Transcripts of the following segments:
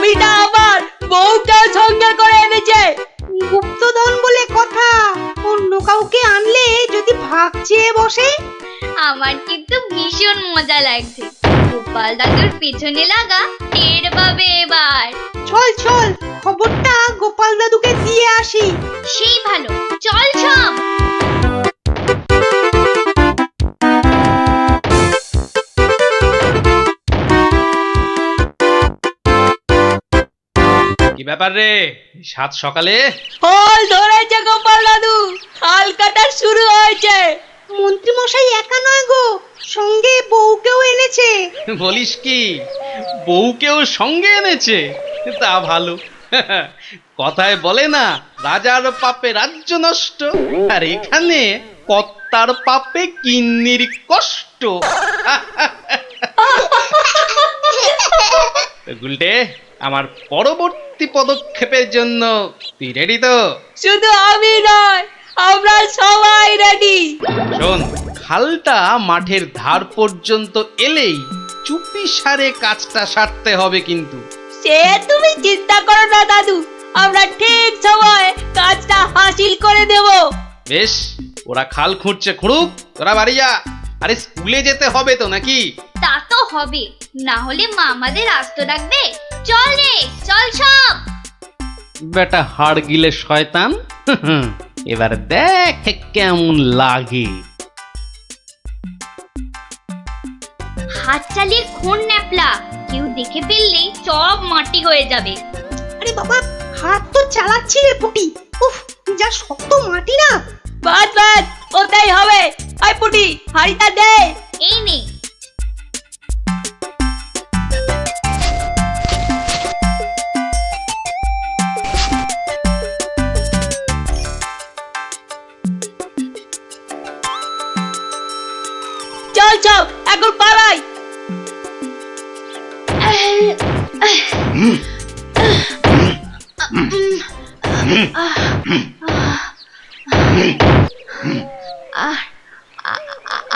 জমিটা আমার বউটাও সঙ্গে করে এনেছে। গুপ্তধন বলে কথা, অন্য কাউকে আনলে যদি ভাগ চেয়ে বসে। আমার কিন্তু ভীষণ মজা লাগছে। গোপাল দাদুর পেছনে লাগা টের পাবে এবার। চল চল, খবরটা গোপাল দাদুকে দিয়ে আসি। সেই ভালো, চল সব। কি ব্যাপার রে, সাত সকালে? ফল ধরেছে গোপাল দাদু, হাল কাটা শুরু হয়েছে। মন্ত্রী মশাই একা নয় গো, সঙ্গে বউকেও এনেছে। বলিস কি, বউকেও সঙ্গে এনেছে? তা ভালো। কথায় বলে না, রাজার পাপে রাজ্য নষ্ট, আর এখানে কর্তার পাপে কিন্নির কষ্ট। গুলটে, আমার পরবর্তী পদক্ষেপের জন্য তুই রেডি তো? শুধু আমি নয়, আমরা সবাই রেডি। শোন, খালটা মাঠের ধার পর্যন্ত এলেই চুপি সারে কাজটা সারতে হবে কিন্তু। সে তুমি চিন্তা করো না দাদু, আমরা ঠিক সময় কাজটা হাসিল করে দেব। বেশ, ওরা খাল খুঁড়ছে খুঁড়ুক, তোরা বাড়ি যা। আরে স্কুলে যেতে হবে তো নাকি? তা তো হবে, না হলে মা আমাদের আস্ত রাখবে। চল রে, চল সব। বেটা হাড় গিলে শয়তান। এবার দেখ কেমন লাগে। হাত চালিয়ে খুন ন্যাপলা, কেউ দেখে ফেললেই সব মাটি হয়ে যাবে। আরে বাবা, হাত তো চালাচ্ছি রে পুটি। উফ, যা শক্ত মাটি না। বাদ বাদ, ওটাই হবে। আয় পুটি, হাড়িটা দে। এই নে। চল চল, এখন পালাই।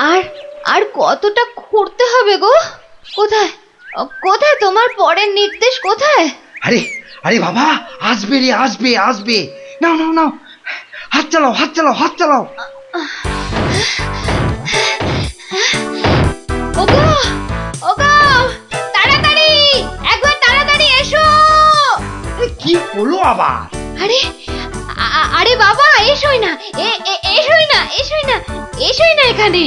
আর আর কতটা খুঁড়তে হবে গো? কোথায় কোথায় তোমার পরের নির্দেশ কোথায়? আরে আরে বাবা, আসবে রে, আসবে আসবে। নাও নাও নাও, হাত চালাও হাত চালাও হাত চালাও। ওগো ওগো, তাড়াতাড়ি, একবার তাড়াতাড়ি এসো। কি হলো আবার? আরে আরে বাবা, এসোই না, এসোই না, এসোই না, এসোই না এখানে।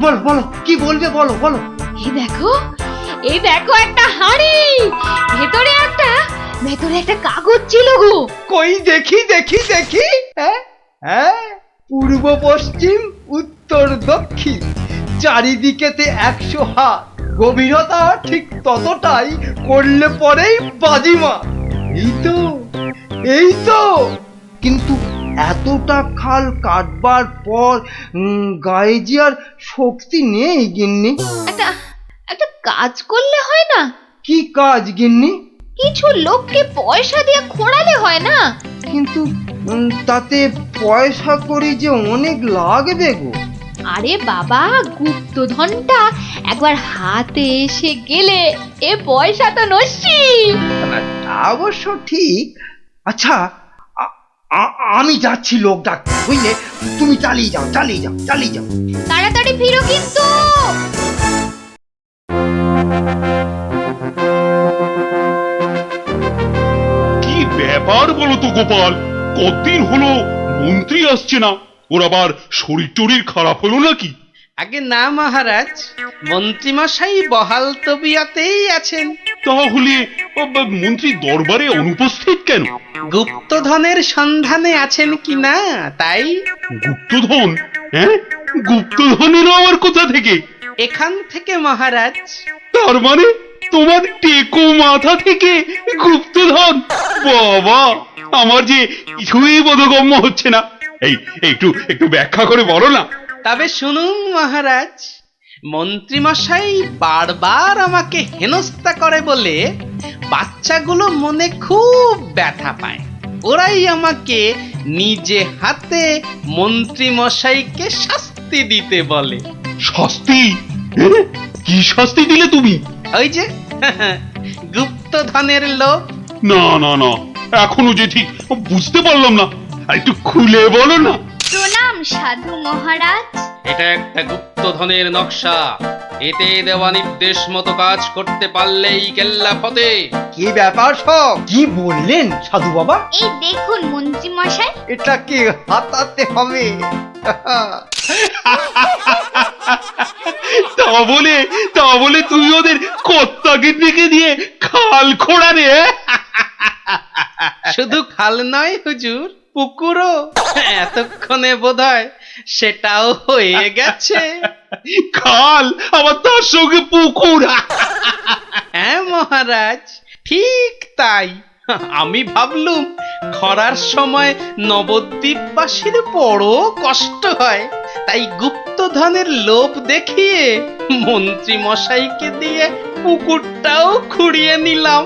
বলো বলো, কি বলবে বলো বলো। এই দেখো একটা হাঁড়ি, ভেতরে একটা কাগজ ছিল গো। কই দেখি দেখি দেখি। হ্যাঁ হ্যাঁ, পূর্ব পশ্চিম উত্তর দক্ষিণ চারিদিকেতে 100 হাত, গভীরতা ঠিক ততটাই, করলে পরেই বাজিমাত। এই তো এই তো। কিন্তু এতটা খাল কাটবার পর গায়ে যে আর শক্তি নেই গিন্নি। একটা কাজ করলে হয় না? কি কাজ গিন্নি? কিছু লোককে পয়সা দিয়ে খোঁড়ালে হয় না? কিন্তু তাতে পয়সা করি যে অনেক লাগবে গো। আরে বাবা, গুপ্তধনটা একবার হাতে এসে গেলে এ পয়সা তো নস্যি। তা অবশ্য ঠিক। আচ্ছা, আমি যাচ্ছি লোক ডাকতে, বুঝলে? তুমি চালিয়ে যাও চালিয়ে যাও চালিয়ে যাও। তাড়াতাড়ি ফিরো কিন্তু। কি ব্যাপার বলো তো গোপাল, কতদিন হলো মন্ত্রী আসছে না? ওর আবার শরীর টরীর খারাপ হলো নাকি? আগে না মহারাজ, মন্ত্রীমশাই বহাল তবিয়তেই আছেন। তাহলে মন্ত্রী দরবারে অনুপস্থিত কেন? গুপ্তধনের সন্ধানে আছেন কিনা তাই। গুপ্তধন? হ্যাঁ, গুপ্তধনেরও আবার কোথা থেকে? এখান থেকে মহারাজ। তার মানে তোমার টেকো মাথা থেকে গুপ্তধন? বাবা, আমার যে কিছুই বোধগম্য হচ্ছে না। এই একটু একটু ব্যাখ্যা করে বলো না। তবে শুনুন মহারাজ, মন্ত্রীমশাই বারবার আমাকে হেনস্থা করে বলে বাচ্চাগুলো মনে খুব ব্যথা পায়। ওরাই আমাকে নিজে হাতে মন্ত্রীমশাইকে শাস্তি দিতে বলে। শাস্তি? কি শাস্তি দিলে তুমি? ওই যে গুপ্ত গুপ্তধনের লোভ? না না না, এখনো যে ঠিক বুঝতে পারলাম না, একটু খুলে বলো না। প্রণাম সাধু মহারাজ। এটা একটা গুপ্তধনের নকশা। এতে দেওয়া নির্দেশ মতো কাজ করতে পারলেই কেল্লা ফতে। কি ব্যাপার সব? কি বললেন সাধু বাবা? এই দেখুন মন্ত্রী মশাই। এটাকে হাতাতে হবে। তা বলে তুই ওদের কর্তাকে ডেকে দিয়ে খাল খোঁড়া রে? শুধু খাল নয় হুজুর, পুকুরও। এতক্ষণে বোধহয় সেটাও হয়ে গেছে। খাল আবার তার সঙ্গে পুকুর? হ্যাঁ মহারাজ, ঠিক তাই। আমি ভাবলুম খরার সময় নবদ্বীপবাসীর বড় কষ্ট হয়, তাই গুপ্তধনের লোভ দেখিয়ে মন্ত্রী মশাইকে দিয়ে পুকুরটাও খুঁড়িয়ে নিলাম।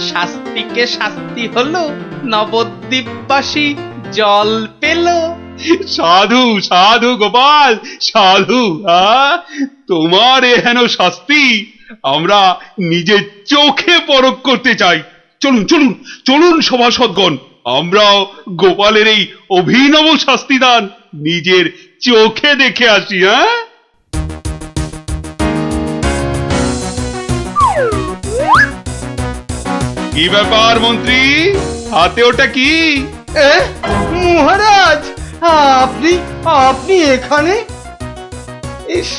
শাস্তিকে শাস্তি হলো, নবদ্বীপবাসী জল পেল। সাধু সাধু গোপাল সাধু, তোমার এহেন শাস্তি আমরা নিজের চোখে পরখ করতে চাই। চলুন চলুন চলুন সভাসদগণ, আমরাও গোপালের এই অভিনব শাস্তিদান নিজের চোখে দেখে আসি। কি ব্যাপার মন্ত্রী, হাতে ওটা কি? মহারাজ, আপনি আপনি এখানে? ইস,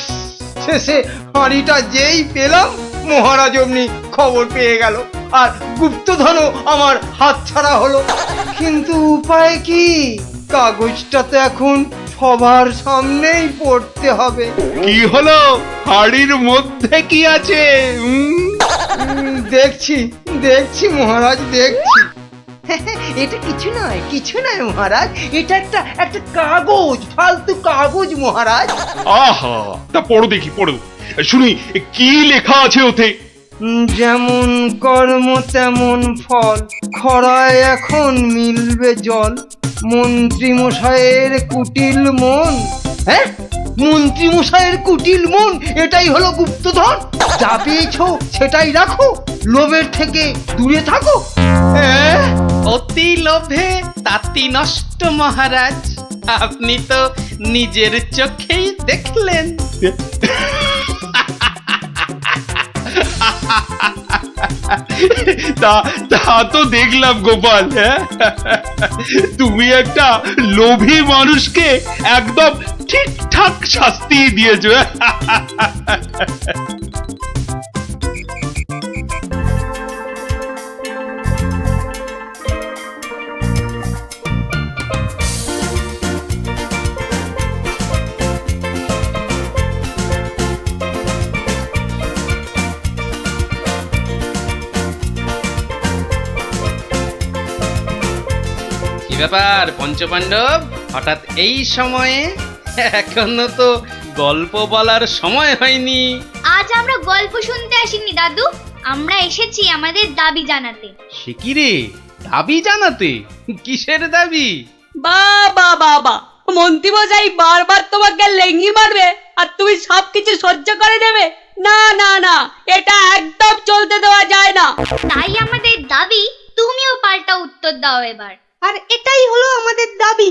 শেষে হাঁড়িটা যেই পেলাম মহারাজ অমনি খবর পেয়ে গেল, আর গুপ্তধনও আমার হাতছাড়া হলো। কিন্তু উপায় কি? কাগজটা তো এখন সবার সামনেই পড়তে হবে। কি হলো, হাড়ির মধ্যে কি আছে? দেখছি দেখছি মহারাজ, দেখছি। এটা কিছু নয় মহারাজ, এটা একটা কাগজ, ফালতু কাগজ মহারাজ। আহা, তা পড়ো দেখি, পড়ো শুনি কি লেখা আছে ওতে। যেমন কর্ম তেমন ফল, খরায় এখন মিলবে জল, মন্ত্রী মশাইয়ের কুটিল মন। হ্যাঁ, মন্ত্রী মশাইয়ের কুটিল মন, এটাই হলো গুপ্তধন। যা পেয়েছো সেটাই রাখো, লোভের থেকে দূরে থাকো। হ্যাঁ, অতি লোভে তাতি নষ্ট মহারাজ। আপনি তো নিজের চোখেই দেখলেন। তা তো দেখলাম গোপাল। তুমি একটা লোভী মানুষকে একদম ঠিকঠাক শাস্তি দিয়েছো। কি ব্যাপার পঞ্চপাণ্ডব, হঠাৎ এই সময়ে? এখনো তো গল্প বলার সময় হয়নি। আজ আমরা গল্প শুনতে আসিনি দাদু, আমরা এসেছি আমাদের দাবি জানাতে। সে কি রে, দাবি জানাতে? কিসের দাবি? বাবা বাবা, মন্ত্রী মশাই বারবার তোমাকে লেঙ্গি মারবে আর তুমি সবকিছু সহ্য করে নেবে? না না না, এটা একদম চলতে দেওয়া যায় না। তাই আমাদের দাবি তুমিও পাল্টা উত্তর দাও এবার। আর এটাই হলো আমাদের দাবি।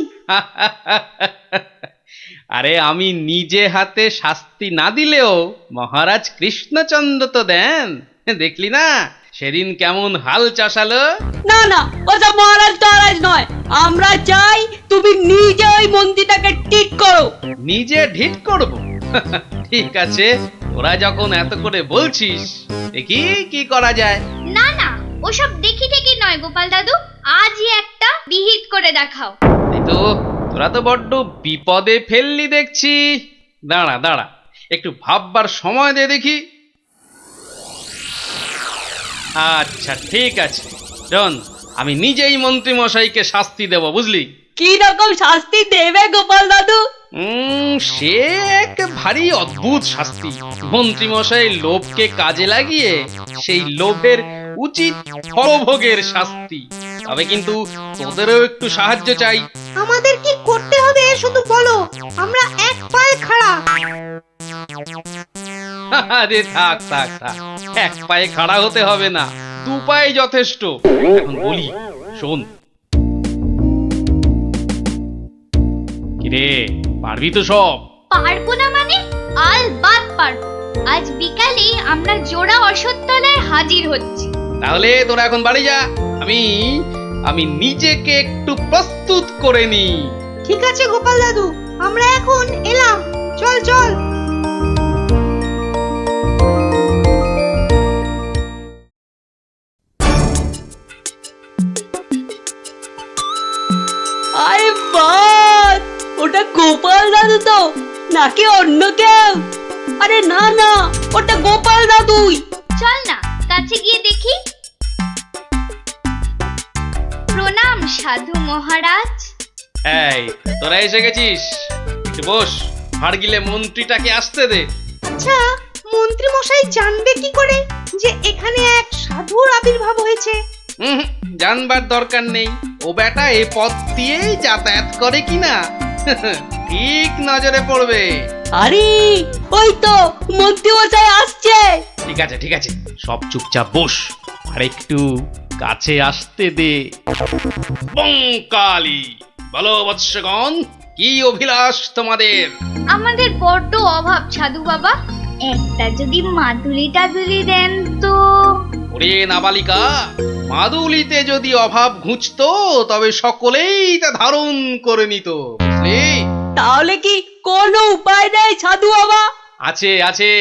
আরে আমি নিজে হাতে শাস্তি না দিলেও মহারাজ কৃষ্ণচন্দ্র তো দেন। দেখলি না সেদিন কেমন হাল চাষালো? না না, ওসব মহারাজ টহারাজ নয়, আমরা চাই তুমি নিজে ওই মন্ত্রীটাকে ঠিক করো। নিজে ঢিট করব? ঠিক আছে, তোরা যখন এত করে বলছিস, দেখি কি করা যায়। না না, ওসব দেখি ঠেকি নয় গোপাল দাদু, আজই একটা বিহিত করে দেখাও। এই তো, তোরা তো বড্ড বিপদে ফেললি দেখছি। দাঁড়া দাঁড়া, একটু ভাববার সময় দে দেখি। আচ্ছা ঠিক আছে, শোন, আমি নিজেই মন্ত্রী মশাইকে শাস্তি দেব, বুঝলি? কি রকম শাস্তি দেবে গোপাল দাদু? সে এক ভারী অদ্ভুত শাস্তি। মন্ত্রী মশাই লোভকে কাজে লাগিয়ে সেই লোভের উচিত ফলভোগের শাস্তি। তবে কিন্তু তোদেরও একটু সাহায্য চাই। আমাদের কি করতে হবে শুধু বলো, আমরা এক পায়ে খাড়া। আরে থাক থাক থাক, এক পায়ে খাড়া হতে হবে না, উপায় যথেষ্ট। এখন বলি, শোন। কিরে, পারবি তো সব? পারবো না মানে? আলবাত পারবো। আজ বিকালে আমরা জোড়া অশ্বত্থতলায় হাজির হচ্ছি। তাহলে তোরা এখন বাড়ি যা, আমি আমি নিজেকে একটু প্রস্তুত করে নি। ঠিক আছে গোপাল দাদু, আমরা এখন এলাম। চল চল। আরে বাস, ওটা গোপাল দাদু তো নাকি অন্য কেউ? আরে না না, ওটা গোপাল দাদুই। চল না কাছে গিয়ে দেখি। প্রণাম সাধু মহারাজ। এই, তোরা এসে গেছিস, একটু বস। হাড় গিলে মন্ত্রীটাকে আসতে দে। আচ্ছা, মন্ত্রী মশাই জানবে কি করে যে এখানে এক সাধুর আবির্ভাব হয়েছে? হুম, জানবার দরকার নেই। ও বেটা এই পথ দিয়েই যাতায়াত করে কিনা ঠিক নজরে পড়বে। আরে ওই তো মন্ত্রী মশাই আসছে। ঠিক আছে ঠিক আছে, সব চুপচাপ বস, আর একটু কাছে আসতে দে। বঙ্কালি, বলো বৎসগণ, কি অভিলাষ তোমাদের? আমাদের বড্ড অভাব সাধু বাবা, একটা যদি মাদুলি টাদুলি দেন তো। ওরে নাবালিকা, মাদুলিতে যদি অভাব ঘুচতো তবে সকলেই তা ধারণ করে নিত, বুঝলি? তাহলে কি কোনো উপায় নেই সাধু বাবা? আছে আছে,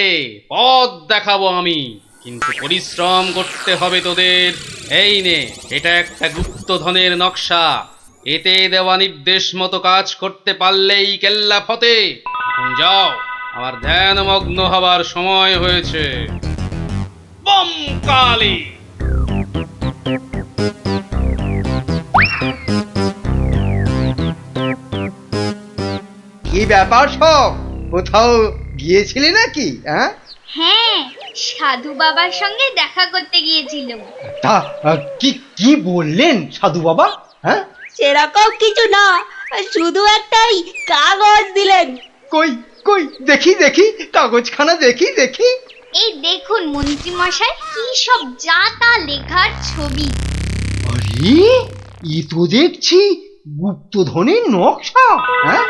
পথ দেখাবো আমি, কিন্তু পরিশ্রম করতে হবে তোদের। এই নে, এটা একটা গুপ্তধনের নকশা। এতে দেওয়া নির্দেশ মতো কাজ করতে পারলেই কেল্লা ফতে। এখন যাও, আমার ধ্যানমগ্ন হবার সময় হয়েছে। বম কালী। কি ব্যাপার সব? কোথাও গিয়েছিলি নাকি? হ্যাঁ, হ্যাঁ, সাধু বাবার সঙ্গে দেখা করতে গিয়েছিলাম। তা কি কি বললেন সাধু বাবা? হ্যাঁ, সেরকম কিছু না, শুধু একটাই কাগজ দিলেন। কই কই দেখি দেখি, কাগজখানা দেখি দেখি। এই দেখুন মন্ত্রী মশাই, কি সব যা তা লেখার ছবি। আরে, এ তো দেখছি গুপ্তধনের নকশা। হ্যাঁ,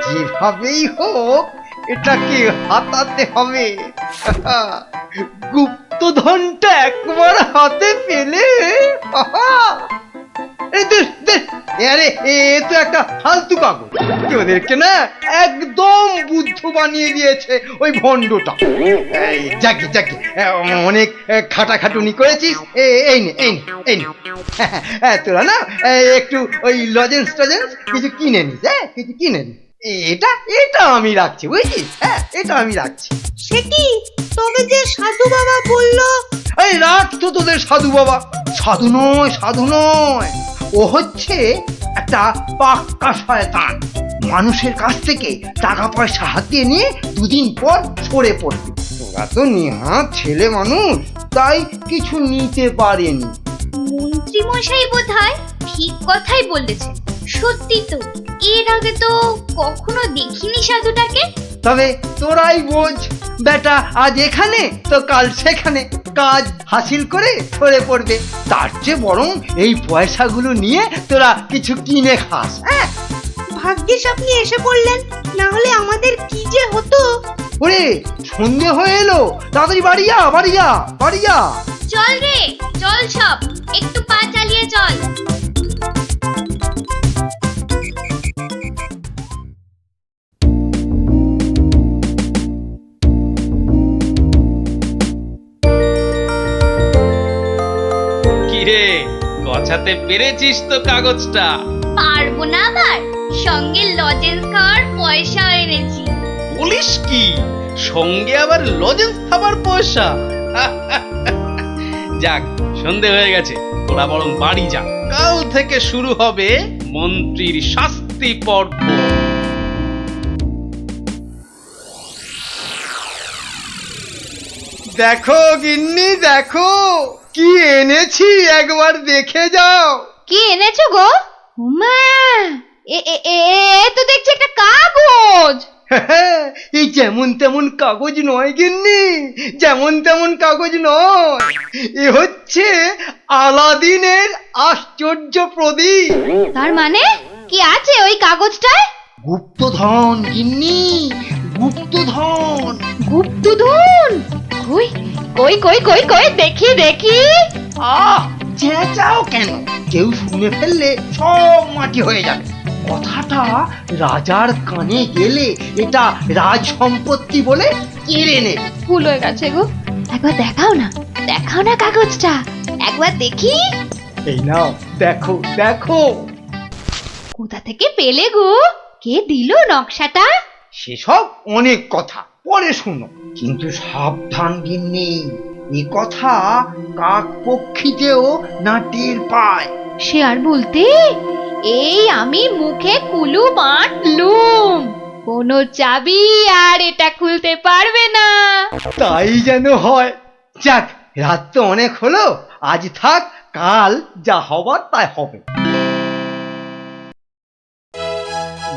যেভাবেই হোক এটাকে হাতাতে হবে। গুপ্তধনটা একবার হাতে পেলে, এই দে দে। আরে এ তো একটা ফালতু কাগজ, তোদেরকে না একদম বুদ্ধ বানিয়ে দিয়েছে ওই ভণ্ডটা। এই যাকে যাকে, অনেক খাটাখাটুনি করেছিস। এই নে এই নে এই নে। তোরা না একটু ওই লজেন্স টজেন্স কিছু কিনে নিস। হ্যাঁ, কিছু কিনে নিস। এটা এটা আমি রাখছি, বুঝছিস? হ্যাঁ, এটা আমি রাখছি। সে কি, তবে যে সাধু বাবা বললো? এই রাখ তো তোদের সাধু বাবা। সাধু নয়, সাধু নয়, ও হচ্ছে একটা পাক্কা শয়তান। মানুষের কাছ থেকে টাকা পয়সা হাতিয়ে নিয়ে দুদিন পর সরে পড়বে। তোরা তো নিহাত ছেলে মানুষ, তাই কিছু নিতে পারেনি। মন্ত্রী মশাই বোধহয় ঠিক কথাই বলেছেন। সত্যি তো, এর আগে তো কখনো দেখিনি সাধুটাকে। তবে তোরাই বোঝ, বেটা আজ এখানে তো কাল সেখানে কাজ হাসিল করে সরে পড়বে। তার চেয়ে বরং এই পয়সাগুলো নিয়ে তোরা কিছু কিনে খাস। হ্যাঁ, ভাগ্যিস আপনি এসে পড়লেন, না হলে আমাদের কি যে হতো। ওরে, সন্ধে হয়ে এলো, তাড়াতাড়ি বাড়ি যা, বাড়ি যা, বাড়ি যা। চল রে, চল সব, একটু পা চালিয়ে চল। কিরে, গছাতে পেরেছিস তো কাগজটা? পারবো না আবার, সঙ্গে লজেন্স খাওয়ার পয়সা এনেছি। বলিস কি, সঙ্গে আবার লজেন্স খাবার পয়সা? যাক, সন্ধে হয়ে গেছে, তোরা বরং বাড়ি যা। কাল থেকে শুরু হবে মন্ত্রীর শাস্তি পর্ব। দেখো গিন্নি, দেখো কি এনেছি, একবার দেখে যাও। কি এনেছো গো? মা, এ এ এ তো দেখছি একটা কাগজ। এই যেমন তেমন কাগজ নয় গিন্নি, যেমন তেমন কাগজ নয়। এ হচ্ছে আলাদিনের আশ্চর্য প্রদীপ। তার মানে কি আছে ওই কাগজটায়? গুপ্তধন গিন্নি, গুপ্তধন। গুপ্তধন? কই কই কই কই কই দেখি দেখি। চেঁচাও কেন? কেউ শুনে ফেললে সব মাটি হয়ে যাবে। কথাটা রাজার কানে গেলে এটা রাজ সম্পত্তি বলে কেড়ে নেবে। ভুল হয়ে গেছে গো, একবার দেখাও না, দেখাও না কাগজটা, একবার দেখি। এই নাও দেখো দেখো। কোথা থেকে পেলে গো? কে দিল নকশাটা? সেসব অনেক কথা পরে শুনো, কিন্তু সাবধান গিন্নি, এ কথা কাক পক্ষীতেও না টের পায়। সে আর বলতে, এই আমি মুখে কুলু মারলুম, কোনো চাবি আর এটা খুলতে পারবে না। তাই যেন হয়। যাক, রাত তো অনেক হলো, আজ থাক, কাল যা হবার তাই হবে।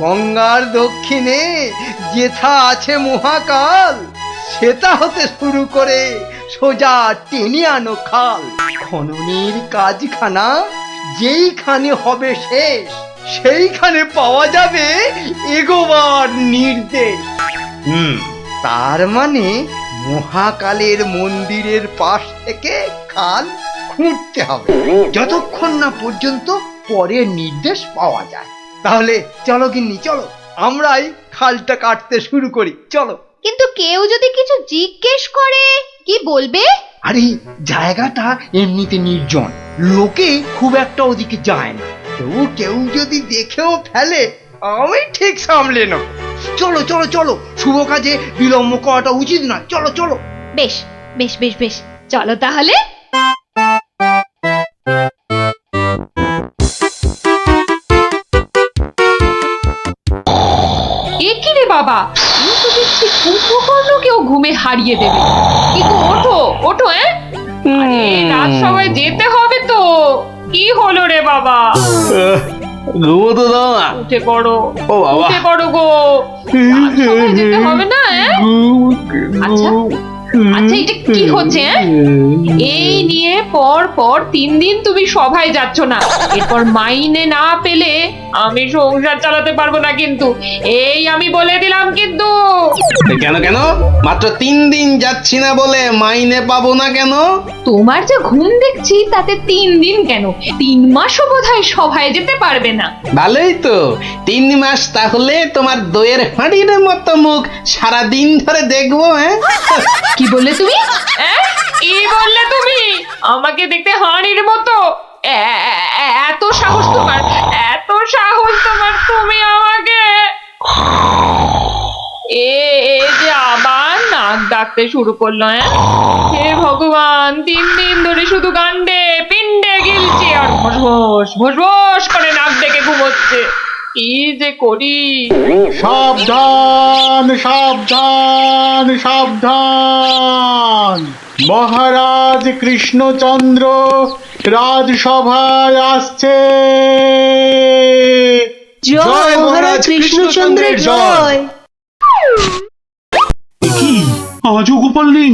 গঙ্গার দক্ষিণে যেথা আছে মহাকাল, সেটা হতে শুরু করে সোজা টেনে আনো খাল। খননের কাজখানা যেইখানে হবে শেষ, সেইখানে পাওয়া যাবে এগোবার নির্দেশ। তার মানে মহাকালের মন্দিরের পাশ থেকে খাল খুঁড়তে হবে, যতক্ষণ না পর্যন্ত পরের নির্দেশ পাওয়া যায়। তাহলে চলো গিন্নি চলো, আমরাই খালটা কাটতে শুরু করি, চলো। কিন্তু কেউ যদি কিছু জিজ্ঞেস করে কি বলবে? আরে জায়গাটা এমনিতে নির্জন, লোকে খুব একটা ওদিকে যায় না। তবু কেউ যদি দেখেও ফেলে, আমি ঠিক সামলে নেব। চলো চলো চলো, শুভ কাজে বিলম্ব করাটা উচিত নয়। চলো চলো। বেশ বেশ বেশ বেশ, চলো তাহলে। এ কি রে বাবা, তুমি তো দেখছি কুম্ভকর্ণকেও ঘুমে হারিয়ে দেবে। কি গো, ওঠো ওঠো। আরে রাজসভায় যেতে হবে তো। কি হলো রে বাবা? ঘুমোতে দাও না। উঠে পড়ো, ও বাবা, উঠে পড়ো গো, রাজসভায় যেতে হবে না। আচ্ছা আচ্ছা, এটা কি হচ্ছে? এই নিয়ে পর পর 3 দিন তুমি সভায় যাচ্ছ না, এরপর মাইনে না পেলে আমি সংসার চালাতে পারবো না কিন্তু, এই আমি বলে দিলাম কিন্তু। কেন কেন? মাত্র 3 দিন যাচ্ছি না বলে মাইনে পাবো না কেন? তোমার যে ঘুম দেখছি তাতে 3 দিন কেন, 3 মাসও বোধহয় সভায় যেতে পারবে না। ভালোই তো, 3 মাস তাহলে তোমার দইয়ের হাঁড়ির মতো মুখ সারা দিন ধরে দেখবো। কি বললে তুমি? কি বললে তুমি? আমাকে দেখতে হাঁড়ির মতো? এত সাহস তোমার, এত সাহস তোমার, তুমি আমাকে এই যে আবার নাক ডাকতে শুরু করলো। হে ভগবান, 3 দিন ধরে শুধু গান্ডে পিণ্ডে গিলছে আর ভোস ভোস করে নাক ডেকে ঘুমোচ্ছে। কি যে করি? সাবধান সাবধান সাবধান, মহারাজ কৃষ্ণচন্দ্র রাজসভায় আসছে। জয় মহারাজ কৃষ্ণচন্দ্রের জয়। কি আজও গোপাল নেই?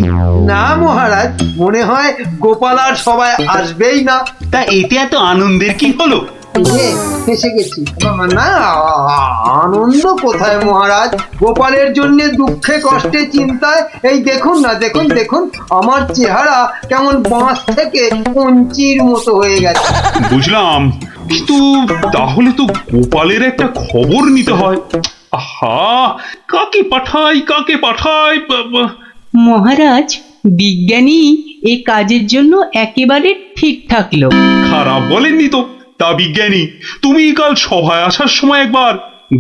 না মহারাজ, মনে হয় গোপাল আর সবাই আসবেই না। তা এতে এত আনন্দের কি হলো? ফেসে গেছি। না, আনন্দ কোথায় মহারাজ, গোপালের জন্য দুঃখে কষ্টে চিন্তায় এই দেখুন না, দেখুন দেখুন আমার চেহারা কেমন বাঁশ থেকে কঞ্চির মতো হয়ে গেছে। বুঝলাম, কিন্তু তাহলে তো গোপালের একটা খবর নিতে হয়। আহা, কাকে পাঠাই কাকে পাঠাই? মহারাজ, বিজ্ঞানী এ কাজের জন্য একেবারে ঠিকঠাক লোক। খারাপ বলেননি তো। তা বিজ্ঞানী, তুমি কাল সভায় আসার সময় একবার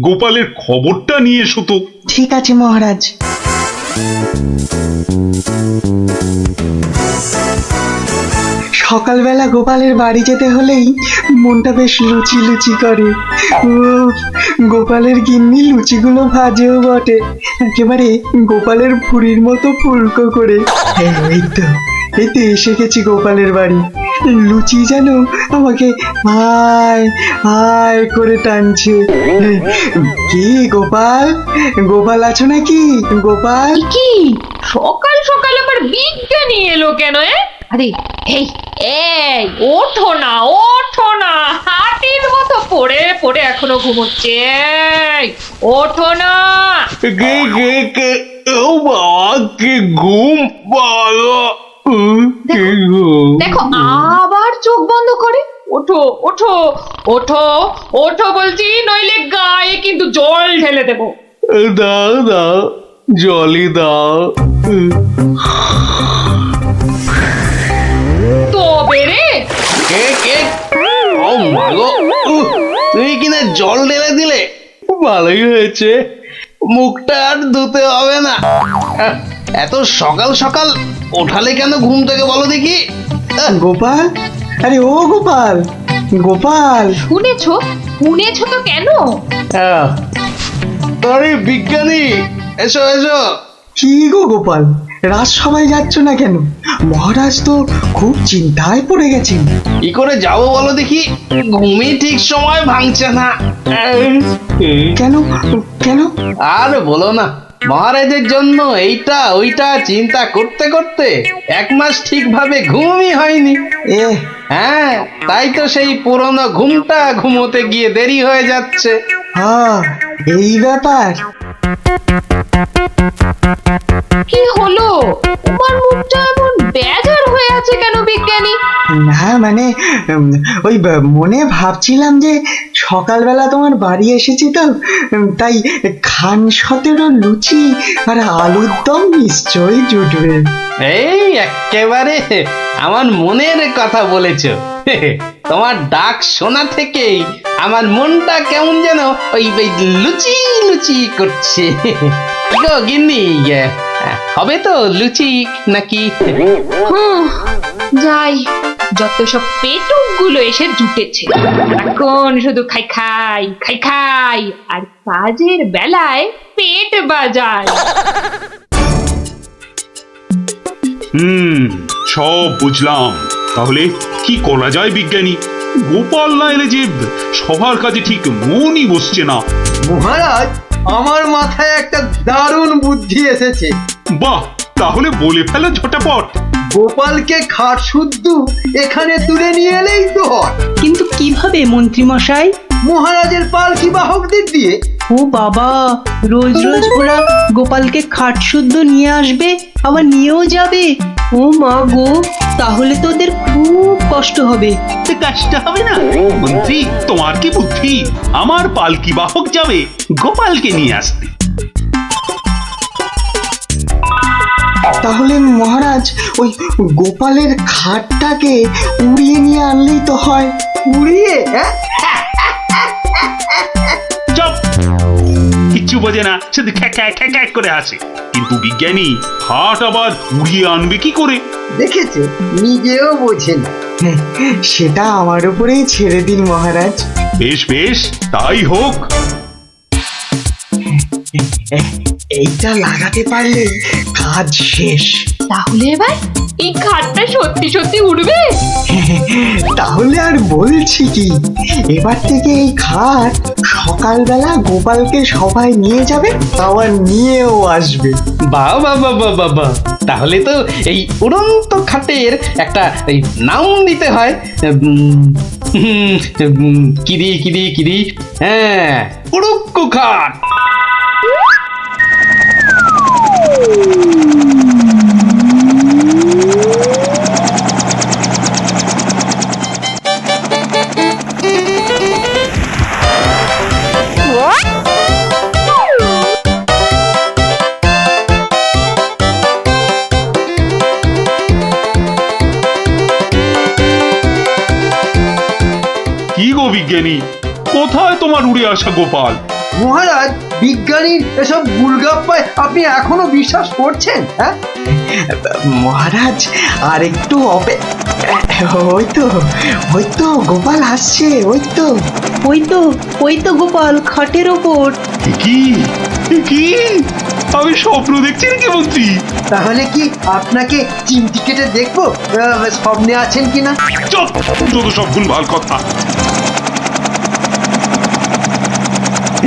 গোপালের খবরটা নিয়ে এসো তো। ঠিক আছে মহারাজ। সকালবেলা গোপালের বাড়ি যেতে হলেই মনটা বেশ লুচি লুচি করে। গোপালের গিন্নি লুচিগুলো ভাজেও বটে, একেবারে গোপালের ভুঁড়ির মতো ফুলকো করে। এই তো এসে গেছি গোপালের বাড়ি। লুচি যেন আমাকে আয় আয় করে টানছে। কি গোপাল, গোপাল আছো নাকি গোপাল? এ কি সকাল সকাল আবার বিজ্ঞানী এলো কেন? আরে এই এই ওঠো না, হাতির মতো পড়ে পড়ে এখনো ঘুমোচ্ছে। এই, ওঠো না। কে কে কে ও বাবা, কি ঘুম পালো। কি ঘুম। দেখো আবার চোখ বন্ধ করে। ওঠো ওঠো ওঠো ওঠো বলছি, নইলে গায়ে কিন্তু জল ঢেলে দেবো। দাও দাও, জলই দাও। তবে রে কে কে ও মাগো, তুমি কিনা জল ঢেলে দিলে, ভালোই হয়েছে, মুখটা আর ধুতে হবে না। এত সকাল সকাল ওঠালে কেন ঘুম থেকে বলো দেখি? গোপাল, আরে ও গোপাল, গোপাল। শুনেছো তো কেন? আরে বিজ্ঞানী, এসো এসো। কি গো গোপাল, রাজসভায় যাচ্ছ না কেন? মহারাজ তো খুব চিন্তায় পড়ে গেছেন। কি করে যাবো বলো দেখি, ঘুমই ঠিক সময় ভাঙছে না। কেন কেন? আর বলো না, মহারাজের জন্য এইটা ওইটা চিন্তা করতে করতে 1 মাস ঠিকভাবে ঘুমই হয়নি। এ হ্যাঁ, তাই তো সেই পুরনো ঘুমটা ঘুমোতে গিয়ে দেরি হয়ে যাচ্ছে। হ্যাঁ, এই ব্যাপার। কি হলো, তোমার মুখটা এমন বেজার হয়ে আছে কেন বিজ্ঞানী? না মানে ওই মনে ভাবছিলাম যে সকালবেলা তোমার বাড়ি এসেছি তো, তাই খান 17 লুচি আর আলুর দম নিশ্চয়ই জুটবে। এই একেবারে আমার মনের কথা বলেছো। তোমার ডাক শোনা থেকেই আমার মনটা কেমন যেন ওই ওই লুচি লুচি করছে। গো গিন্নি, হবে তো লুচি নাকি? যাই, যত সব পেটুক গুলো এসে জুটেছে, এখন শুধু খাই খাই খাই খাই আর কাজের বেলায় পেট বাজায়। সব বুঝলাম। তাহলে কি করা যায় বিজ্ঞানী? গোপাল না এলে যে সবার কাজে ঠিক মনই বসছে না। মহারাজ, আমার মাথায় একটা দারুণ বুদ্ধি এসেছে। বাহ, তাহলে বলে ফেলো ঝটাপট। গোপালকে খাট শুদ্ধ এখানে তুলে নিয়ে এলেই তো হয়। কিন্তু কিভাবে মন্ত্রী মশাই? মহারাজের পালকি বাহকদের দিয়ে। ও বাবা, রোজ রোজ ওরা গোপালকে খাট শুদ্ধ নিয়ে আসবে, আবার নিয়েও যাবে। ও মা গো, তাহলে তো ওদের খুব কষ্ট হবে। কষ্ট হবে না মন্ত্রী, তোমার কি বুদ্ধি? আমার পালকি বাহক যাবে গোপালকে নিয়ে আসতে। তাহলে মহারাজ ওই গোপালের খাটটাকে উড়িয়ে নিয়ে আনলেই তো হয়। উড়িয়ে? হ্যাঁ, চুপ, কিচ্ছু বোঝে না, শুধু খ্যাক করে আসে। কিন্তু বিজ্ঞানী, হাট আবার উড়িয়ে আনবে কি করে? দেখেছে, নিজেও বোঝে না। সেটা আমার উপরেই ছেড়ে দিন মহারাজ। বেশ বেশ, তাই হোক। এইটা লাগাতে পারলেই কাজ শেষ। তাহলে এবার এই খাটটা সত্যি সত্যি উঠবে? তাহলে আর বলছি কি, এবার থেকে এই খাট সকালবেলা গোপালকে সবাই নিয়ে যাবে, আবার নিয়েও আসবে। বাহ বাহ বাহ বাহ বাহ বাহ, তাহলে তো এই উড়ন্ত খাটের একটা এই নাম দিতে হয়। কিরি কিরি কিরি, হ্যাঁ, উড়ুক্কু খাট। কি গো বিজ্ঞানী, কোথায় তোমার উড়ে আসা গোপাল? মহারাজ, বিজ্ঞানীর এসব গুলগাপ্পায় আপনি এখনো বিশ্বাস করছেন? হ্যাঁ মহারাজ, আর একটু ওই তো গোপাল আসছে, ওই তো ওই তো গোপাল খাটের ওপর। কি কি আমি স্বপ্ন দেখছি নাকি মন্ত্রী? তাহলে কি আপনাকে চিমটি কেটে দেখবো স্বপ্নে আছেন কিনা? চুপ, যত সব ভুলভাল কথা।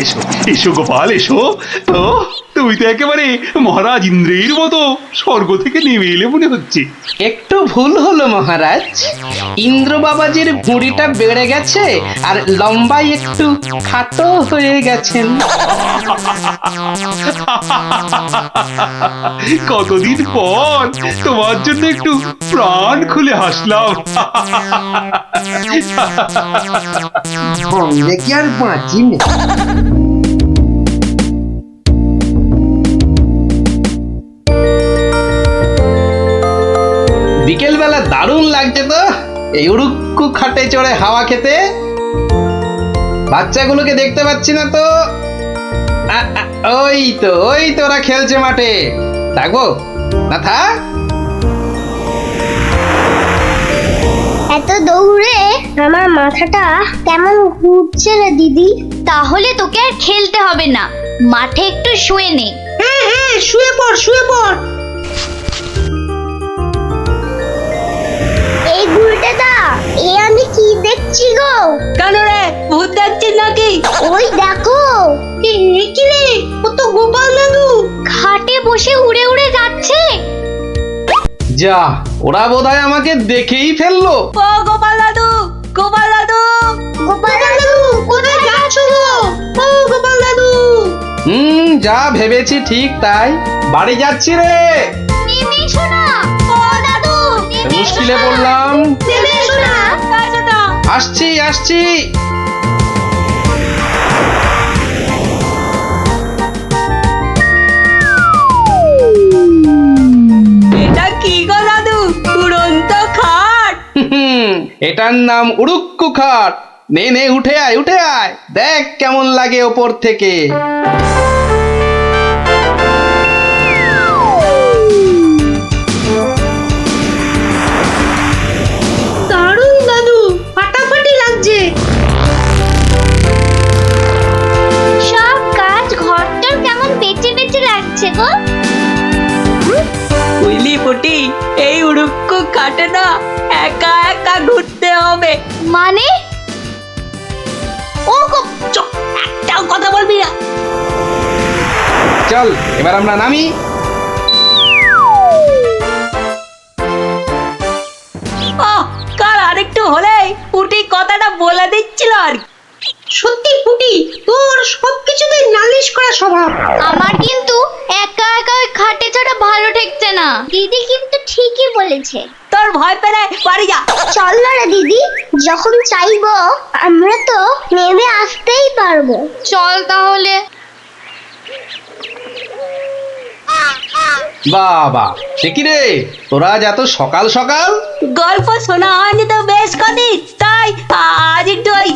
এসো এসো গোপাল এসো। তো তুমি তো একেবারে মহারাজ ইন্দ্রের মতো স্বর্গ থেকে নেমে এলে মনে হচ্ছে। একটু ভুল হলো মহারাজ, ইন্দ্র বাবাজির ভুঁড়িটা বেড়ে গেছে আর লম্বাই একটু খাটো হয়ে গেছেন। কতদিন পর তোমার জন্য একটু প্রাণ খুলে হাসলাম। সঙ্গে কি আর বাঁচি না। বিকেল বেলা দারুণ লাগছে তো এই উড়ুক্কু খাটে চড়ে হাওয়া খেতে। বাচ্চাগুলোকে দেখতে পাচ্ছি না তো। ওই তো ওরা খেলছে মাঠে। থাকবো না থাক। এত দৌড়ে আমার মাথাটা কেমন ঘুরছে রে দিদি। তাহলে তোকে আর খেলতে হবে না, মাঠে একটু শুয়ে নে। হ্যাঁ হ্যাঁ, শুয়ে পড় শুয়ে পড়। এই গুলটেদা, এ আমি কি দেখছি গো? কেন রে, ভূত দেখছিস নাকি? ওই দেখো, কি রে, ও তো গোপাল দাদু। খাটে বসে উড়ে উড়ে যাচ্ছে। যা, ওরা বোধহয় আমাকে দেখেই ফেললো। ও গোপাল দাদু, গোপাল দাদু, গোপাল দাদু কোথায় যাচ্ছ গো? ও গোপাল দাদু। যা ভেবেছি ঠিক তাই, বাড়ি যাচ্ছি রে। নেমে এসো না ও দাদু, নেমে এসো মুশকিলে না। পড়লাম। নেমে এসো না। আসছি। এটা কি গো দাদু, উড়ন্ত খাট? এটার নাম উড়ুক্কু খাট। নে উঠে আয়, দেখ কেমন লাগে ওপর থেকে। দারুণ দাদু, ফাটাফাটি লাগছে। সব কাজ ঘরটার কেমন বেঁচে বেঁচে লাগছে গো। বুঝলি পুটি, এই উড়ুক্কু খাটে না একা একা ঘুরতে হবে। মানে ও চুপ, একটাও কথা বলবি না। চল এবার আমরা নামি। কাল আরেকটু হলেই পুটি কথাটা বলে দিচ্ছিল আর কি। সত্যি পুটি, তোর সবকিছুতে নালিশ করা স্বভাব। আমার কিন্তু একা একা ওই খাটে চড়া ভালো ঠেকছে না। দিদি কিন্তু ঠিকই বলেছে। তোর ভয় পেলে বাড়ি যা। চল না রে দিদি, যখন চাইবো আমরা তো নেমে আসতেই পারবো। চল তাহলে। বাবা, সে কি রে, তোরা আজ এত সকাল সকাল? গল্প শোনা হয়নি তো বেশ কদিন, তাই আজ একটু ওই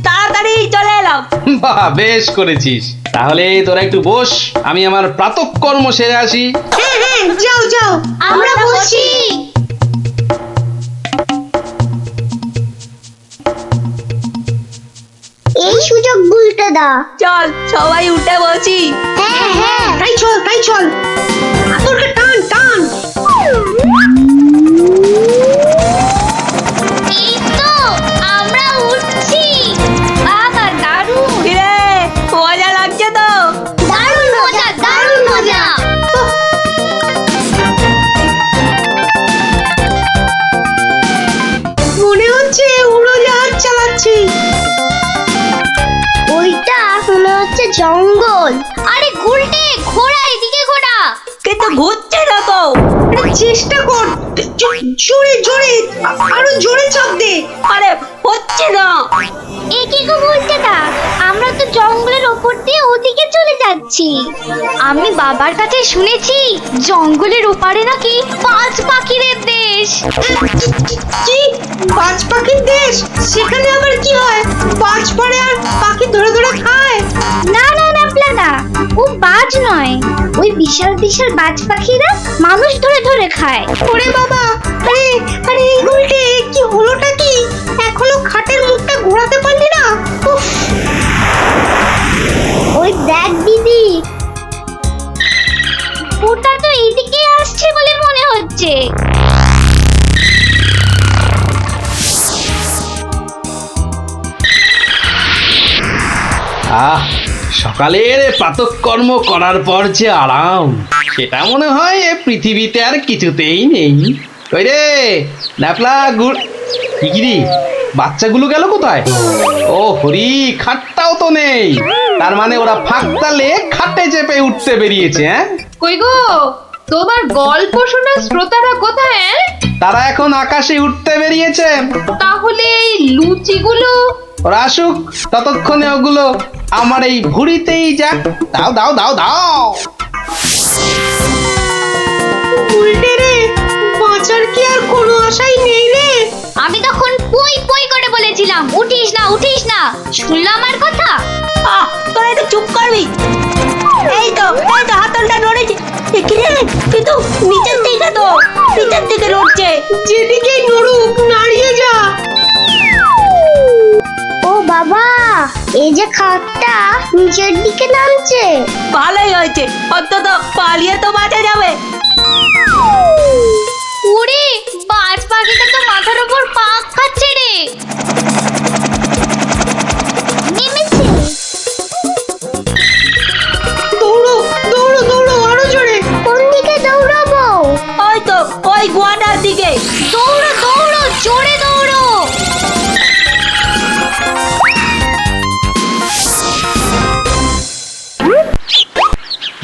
তাড়াতাড়ি চলে এলাম। বাহ, বেশ করেছিস। তাহলে তোরা একটু বস, আমি আমার প্রাতঃকর্ম সেরে আসি। হ্যাঁ হ্যাঁ, যাও যাও, আমরা বসি। এই সুযোগ গুলটেদা। চল সবাই উঠে বসি। হ্যাঁ হ্যাঁ, তাই চল তোরকে টান টান। এই তো আমরা উঠছি। বাবা দারুণ কিরে, মজা লাগছে তো? দারুণ মজা, দারুণ মজা। মনে হচ্ছে উড়োজাহাজ চালাচ্ছি। ওইটা মনে হচ্ছে জঙ্গল। আরে গুলটে, ঘোড়া এদিকে ঘোড়া। কিন্তু ঘুরছে না তো। চেষ্টা কর, জোরে আরো জোরে চাপ দে। আরে হচ্ছে না। এ কি গো গুলটেদা, আমরা তো জঙ্গলের ওপর দিয়ে ওদিকে চলে যাচ্ছি। আমি বাবার কাছে শুনেছি জঙ্গলের ওপারে নাকি পাঁচ পাখিদের দেশ। কি, পাঁচ পাখির দেশ? সেখানে আবার কি হয়? পাঁচ পরে আর পাখি ধরে ধরে খায়? না প্লাদা, ও বাজ নয়, ওই বিশাল বিশাল বাজ পাখিরা মানুষ ধরে ধরে খায়। ওরে বাবা, আরে এই উল্টে কি হলোটা কি? এখনো খাটের মুখটা ঘোরাতে পারলি না? উফ। ওই দেখ দিদি, সকালের প্রাতঃকর্ম করার পর যে আরাম, সেটা মনে হয় এ পৃথিবীতে আর কিছুতেই নেই। ওই রে ন্যাপলা গুড়, কি রে বাচ্চাগুলো গেল কোথায়? ও হরি, খাটটাও তো নেই, তার মানে ওরা ফাঁক তালে খাটে চেপে উঠতে বেরিয়েছে। হ্যাঁ, কই গো, তোমার গল্প শোনার শ্রোতারা কোথায়? তারা এখন আকাশে উঠতে বেরিয়েছে। তাহলে এই লুচিগুলো? ওরা আসুক, ততক্ষণে ওগুলো আমার এই ভুড়িতেই যাক। দাও দাও দাও দাও। উল্টে রে, বাঁচার কি আর কোনো আশাই নেই রে? আমি তখন পই পই করে বলেছিলাম উঠিস না উঠিস না, শুনলাম আমার কথা? তোরা একটু চুপ করবি? এই তো হাতলটা নড়েছে। কি রে, কিন্তু নিচের দিকে নড়ছে। যেদিকেই নড়ুক, নাড়িয়ে যা। ও বাবা, এই যে খাটটা নিচের দিকে নামছে। ভালোই হয়েছে, অন্তত পালিয়ে তো বাঁচা যাবে। ওরে, বাজ পাখিটা তো মাথার উপর পাক খাচ্ছে রে। নেমেছে। দৌড়ো দৌড়ো দৌড়ো, আরো জোরে। কোন দিকে দৌড়াবো? ওই তো ওই গোয়াটার দিকে। দৌড়ো দৌড়ো, জোরে দৌড়ো।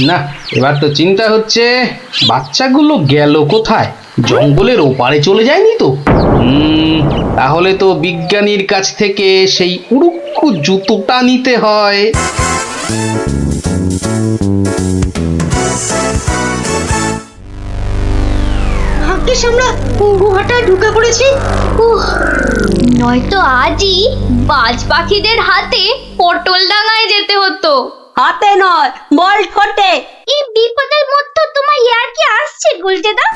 না, এবার তো চিন্তা হচ্ছে বাচ্চাগুলো গেল কোথায়? জঙ্গলের ওপারে চলে যায়নি তো? তাহলে তো বিজ্ঞানীর কাছ থেকে সেই উড়ুক্কু জুতোটা নিতে হয়। ভাগ্যিস আমরা গুহাটা ঢুকে পড়েছি। নয়তো আজই বাজ পাখিদের হাতে পটল ডাঙায় যেতে হতো। হাতে নয়, বল ঠোঁটে। এই বিপদের মধ্যে তোমার ইয়ার কি আসছে গুলটেদা?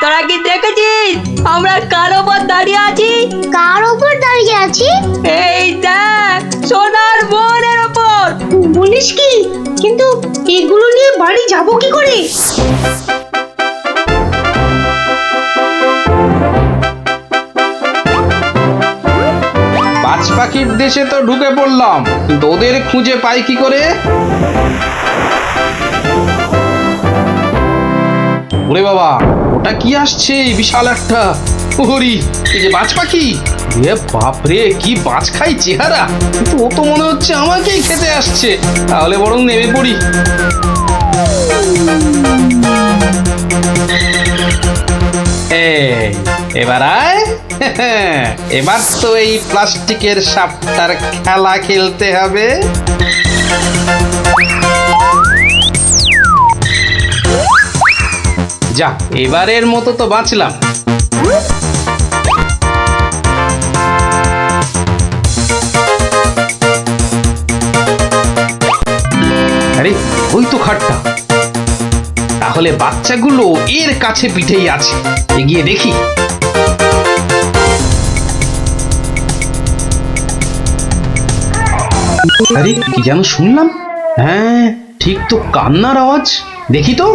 তোরা কি দেখেছিস আমরা কার ওপর দাঁড়িয়ে আছি? কার ওপর দাঁড়িয়ে আছি? এই দেখ, সোনার বোনের ওপর। বলিস কি? কিন্তু এগুলো নিয়ে বাড়ি যাব কি করে? বাজ পাখির দেশে তো ঢুকে পড়লাম, কিন্তু ওদের খুঁজে পাই কি করে? ওরে বাবা, ওটা কি আসছে? বিশাল একটা হরি, এই যে বাজ পাখি। এ বাপরে, কি বাজ খাই চেহারা! কিন্তু ও তো মনে হচ্ছে আমাকেই খেতে আসছে। তাহলে বরং নেমে পড়ি। এবার আয়। এবার তো এই প্লাস্টিকের সাপটার খেলা খেলতে হবে। যা, এবারের মতো তো বাঁচলাম। আরে ওই তো খাটটা, তাহলে বাচ্চাগুলো এর কাছে পিঠেই আছে। এগিয়ে দেখি। আরে কি যেন শুনলাম? হ্যাঁ, ঠিক তো, কান্নার আওয়াজ। দেখি তো।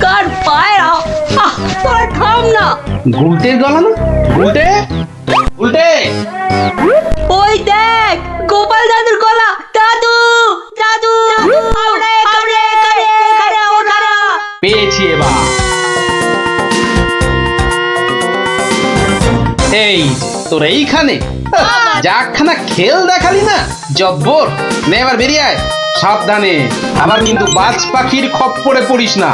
কার পায়রা? তোরা থাম না। গুলটের গলা না? গুলটে, গুলটে। ওই দেখ, গোপাল দাদুর গলা। দাদু দাদু, আমরা এখানে এখানে ওখানে। পেয়েছি এবার। এই তোর এইখানে যাখানা খেল দেখালি না, জব্বর। নে এবার বেরিয়ে আয়, সাবধানে। আবার কিন্তু বাজ পাখির খপ্পরে পড়িস না।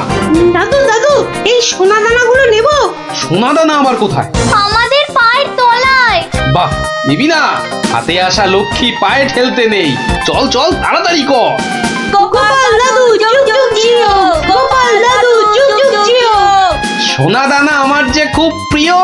দাদু দাদু, এই সোনা দানাগুলো নেব। সোনা দানা আবার কোথায়? আমাদের পায়ের তলায়। বাহ, নিবি না? হাতে আসা লক্ষ্মী পায়ে ঠেলতে নেই। চল চল, তাড়াতাড়ি কর। গোপাল দাদু যুগ যুগ জিও, গোপাল দাদু যুগ যুগ জিও। সোনা দানা আমার যে খুব প্রিয়